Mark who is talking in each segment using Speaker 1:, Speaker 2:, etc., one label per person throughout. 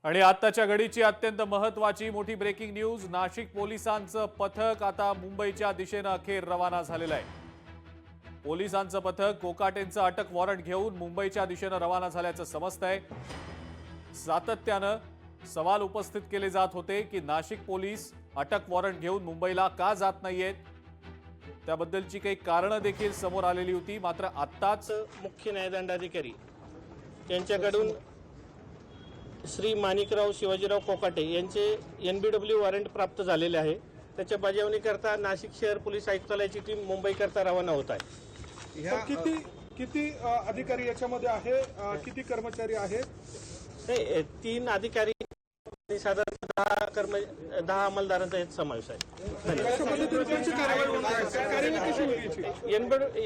Speaker 1: आणि आत्ताच्या घडीची अत्यंत महत्त्वाची मोठी ब्रेकिंग न्यूज। नाशिक पोलिसांचं पथक आता मुंबईच्या दिशेने अखेर रवाना झालेलं आहे। पोलिसांचं पथक कोकाटेंचं अटक वॉरंट घेऊन मुंबईच्या दिशेने रवाना झाल्याचं समजतंय। सातत्याने सवाल उपस्थित केले जात होते की नाशिक पोलीस अटक वॉरंट घेऊन मुंबईला का जात नाहीयेत, त्याबद्दलची काही कारणं देखील समोर आलेली होती। मात्र आत्ताच
Speaker 2: मुख्य न्यायदंडाधिकारी यांच्याकडून श्री माणिकराव शिवाजीराव कोकाटे यांचे NBW वॉरंट प्राप्त झालेले आहे। त्याच्या बजावणीकरता नाशिक शहर पोलीस आयुक्तालयाची टीम मुंबईकरता रवाना होत आहे।
Speaker 3: किती अधिकारी याच्यामध्ये आहे, किती कर्मचारी आहेत?
Speaker 2: 3 अधिकारी आणि साधारण 10 अंमलदारांचा यात समावेश आहे।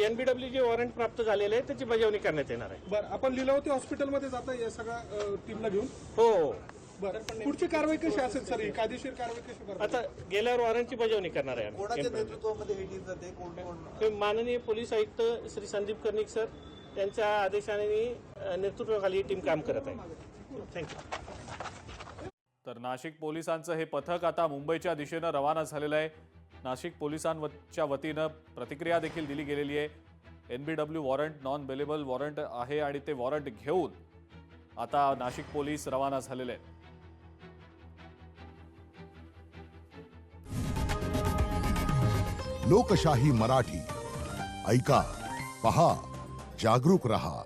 Speaker 2: NBW जे वॉरंट प्राप्त झालेले आहे त्याची बजावणी करण्यात येणार आहे।
Speaker 3: बरं, आपण लीलावती हॉस्पिटलमध्ये जाता या सगळ्या टीमला घेऊन?
Speaker 2: हो।
Speaker 3: बरं, पुढची कारवाई कशी असेल सर? कायदेशीर कारवाई कशी करणार?
Speaker 2: आता गेल्यावर वॉरंटची बजावणी करणार आहे।
Speaker 4: कोणाच्या नेतृत्वामध्ये ही टीम जाते? कोण?
Speaker 2: माननीय पोलीस आयुक्त श्री संदीप कर्णिक सर यांच्या आदेशाने नेतृत्वाखाली ही टीम काम करत आहे। थँक्यू।
Speaker 1: तर नाशिक पोलिसांचं हे पथक आता मुंबईच्या दिशेने रवाना झालेलं आहे। नाशिक पोलिसांच्या वतीने प्रतिक्रिया देखील दिली गेलेली आहे। NBW warrant non bailable warrant आहे आणि ते वॉरंट घेऊन आता नाशिक पोलीस रवाना झालेले आहेत।
Speaker 5: लोकशाही मराठी ऐका, पहा, जागरूक रहा।